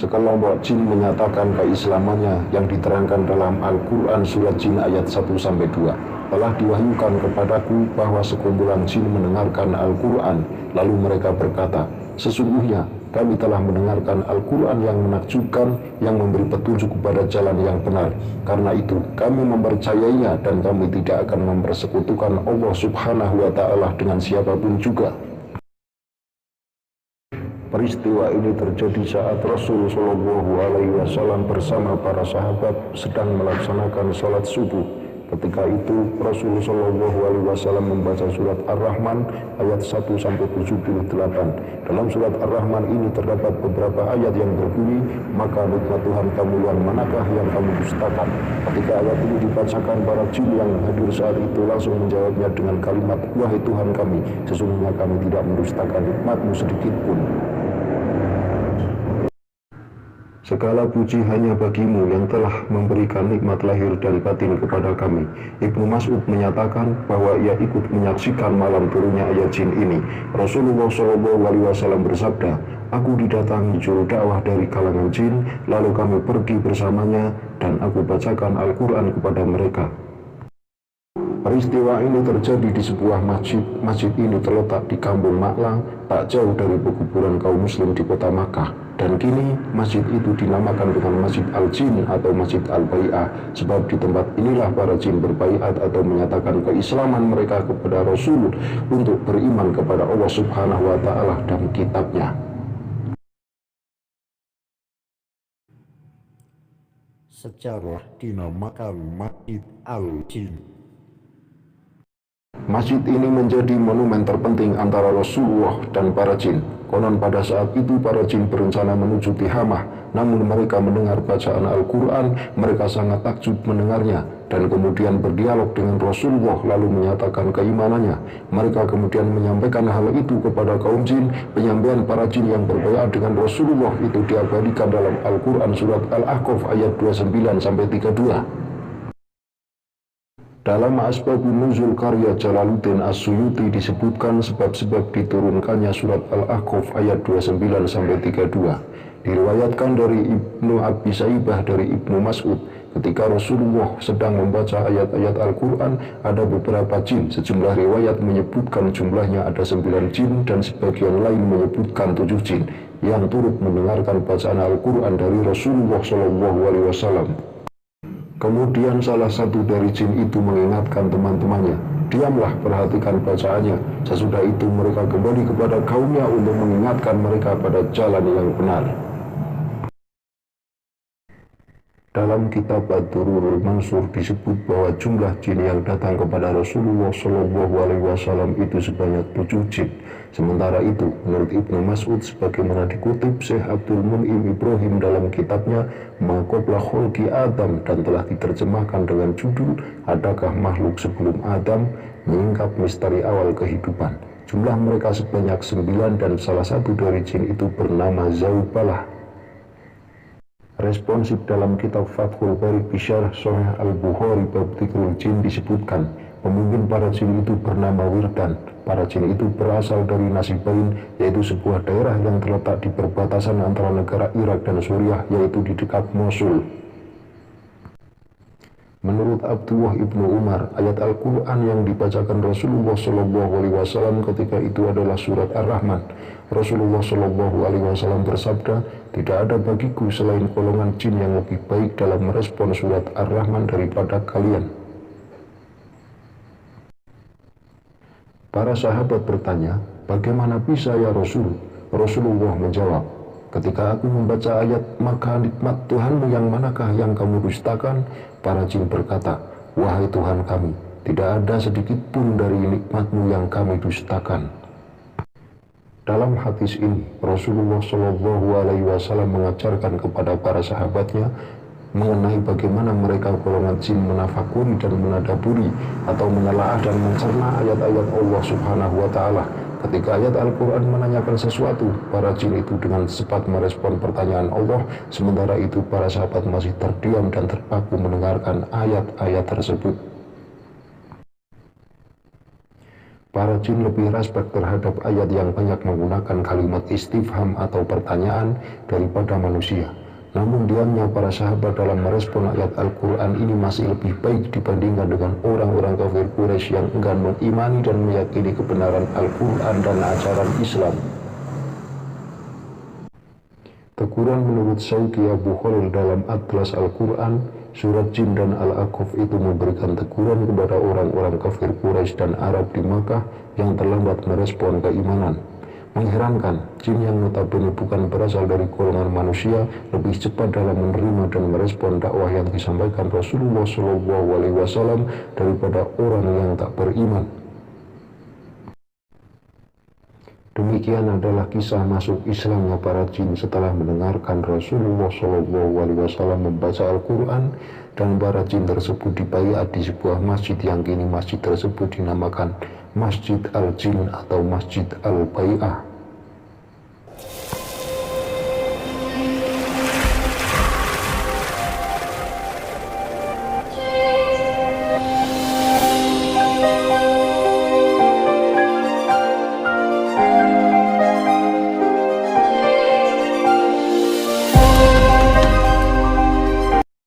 Sekelompok jin menyatakan keislamannya yang diterangkan dalam Al-Quran surat Jin ayat 1-2. Telah diwahyukan kepadaku bahwa sekumpulan jin mendengarkan Al-Quran, lalu mereka berkata, sesungguhnya kami telah mendengarkan Al-Quran yang menakjubkan, yang memberi petunjuk kepada jalan yang benar. Karena itu kami mempercayainya dan kami tidak akan mempersekutukan Allah Subhanahu wa Ta'ala dengan siapapun juga. Peristiwa ini terjadi saat Rasul Shallallahu Alaihi Wasallam bersama para sahabat sedang melaksanakan sholat subuh. Ketika itu Rasul Shallallahu Alaihi Wasallam membaca surat Ar-Rahman ayat 1-78. Dalam surat Ar-Rahman ini terdapat beberapa ayat yang berbunyi, maka nikmat Tuhan kamu yang manakah yang kamu dustakan. Ketika ayat ini dibacakan, para jin yang hadir saat itu langsung menjawabnya dengan kalimat, wahai Tuhan kami, sesungguhnya kami tidak mendustakan nikmat-Mu sedikit pun. Segala puji hanya bagimu yang telah memberikan nikmat lahir dan batin kepada kami. Ibnu Mas'ud menyatakan bahwa ia ikut menyaksikan malam turunnya ayat jin ini. Rasulullah SAW bersabda, aku didatangi juru dakwah dari kalangan jin, lalu kami pergi bersamanya dan aku bacakan Al-Quran kepada mereka. Peristiwa ini terjadi di sebuah masjid. Masjid ini terletak di Kampung Maklang, tak jauh dari pekuburan kaum muslim di kota Makkah. Dan kini masjid itu dinamakan dengan Masjid Al-Jin atau Masjid Al-Bai'ah, sebab di tempat inilah para jin berbaiat atau menyatakan keislaman mereka kepada Rasul untuk beriman kepada Allah Subhanahu wa Ta'ala dan kitabnya. Sejarah dinamakan Masjid Al-Jin. Masjid ini menjadi monumen terpenting antara Rasulullah dan para jin. Konon pada saat itu para jin berencana menuju Tihamah, namun mereka mendengar bacaan Al-Quran, mereka sangat takjub mendengarnya, dan kemudian berdialog dengan Rasulullah lalu menyatakan keimanannya. Mereka kemudian menyampaikan hal itu kepada kaum jin. Penyampaian para jin yang berbaiat dengan Rasulullah itu diabadikan dalam Al-Quran surat Al-Ahqaf ayat 29-32. Dalam Asbabun Nuzul karya Jalaluddin As-Suyuti disebutkan sebab-sebab diturunkannya surat Al-Ahqaf ayat 29-32. Diriwayatkan dari Ibnu Abi Saibah dari Ibnu Mas'ud, ketika Rasulullah sedang membaca ayat-ayat Al-Quran, ada beberapa jin. Sejumlah riwayat menyebutkan jumlahnya ada 9 jin dan sebagian lain menyebutkan 7 jin yang turut mendengarkan bacaan Al-Quran dari Rasulullah SAW. Kemudian salah satu dari jin itu mengingatkan teman-temannya, diamlah, perhatikan bacaannya. Sesudah itu mereka kembali kepada kaumnya untuk mengingatkan mereka pada jalan yang benar. Dalam kitab Ad-Durrul Mansur disebut bahwa jumlah jin yang datang kepada Rasulullah SAW itu sebanyak 7 jin. Sementara itu, menurut Ibnu Mas'ud, sebagaimana dikutip Syekh Abdul Mun'im Ibrahim dalam kitabnya Maqobla Kholqi Adam dan telah diterjemahkan dengan judul Adakah Makhluk Sebelum Adam, menyingkap misteri awal kehidupan. Jumlah mereka sebanyak 9 dan salah satu dari jin itu bernama Zaubalah. Responsif dalam kitab Fathul Bari Bisyarah Sahih Al-Bukhari bab Dzikrul Jin disebutkan, pemimpin para jin itu bernama Wirdan. Para jin itu berasal dari Nasibain, yaitu sebuah daerah yang terletak di perbatasan antara negara Irak dan Suriah, yaitu di dekat Mosul. Menurut Abdullah ibnu Umar, ayat Al-Quran yang dibacakan Rasulullah SAW ketika itu adalah surat Ar-Rahman. Rasulullah SAW bersabda, tidak ada bagiku selain golongan jin yang lebih baik dalam merespon surat Ar-Rahman daripada kalian. Para sahabat bertanya, bagaimana bisa ya Rasul? Rasulullah menjawab, ketika aku membaca ayat, maka nikmat Tuhanmu yang manakah yang kamu dustakan? Para jin berkata, wahai Tuhan kami, tidak ada sedikit pun dari nikmat-Mu yang kami dustakan. Dalam hadis ini, Rasulullah SAW mengajarkan kepada para sahabatnya mengenai bagaimana mereka golongan jin menafakuri dan menadaburi atau menelaah dan mencerna ayat-ayat Allah Subhanahu wa Ta'ala. Ketika ayat Al-Quran menanyakan sesuatu, para jin itu dengan cepat merespon pertanyaan Allah, sementara itu para sahabat masih terdiam dan terpaku mendengarkan ayat-ayat tersebut. Para jin lebih respek terhadap ayat yang banyak menggunakan kalimat istifham atau pertanyaan daripada manusia. Namun diamnya para sahabat dalam merespon ayat Al-Quran ini masih lebih baik dibandingkan dengan orang-orang kafir Quraisy yang enggan mengimani dan meyakini kebenaran Al-Quran dan ajaran Islam. Teguran menurut Syauqi Abu Khalil dalam Atlas Al-Quran, surat Jin dan Al-Aqaf itu memberikan teguran kepada orang-orang kafir Quraisy dan Arab di Makkah yang terlambat merespon keimanan. Mengherankan, jin yang notabene bukan berasal dari golongan manusia lebih cepat dalam menerima dan merespon dakwah yang disampaikan Rasulullah SAW daripada orang yang tak beriman. Demikian adalah kisah masuk Islamnya para jin setelah mendengarkan Rasulullah SAW membaca Al-Quran, dan para jin tersebut dibaiat di sebuah masjid yang kini masjid tersebut dinamakan Masjid Al-Jin atau Masjid Al-Bai'ah.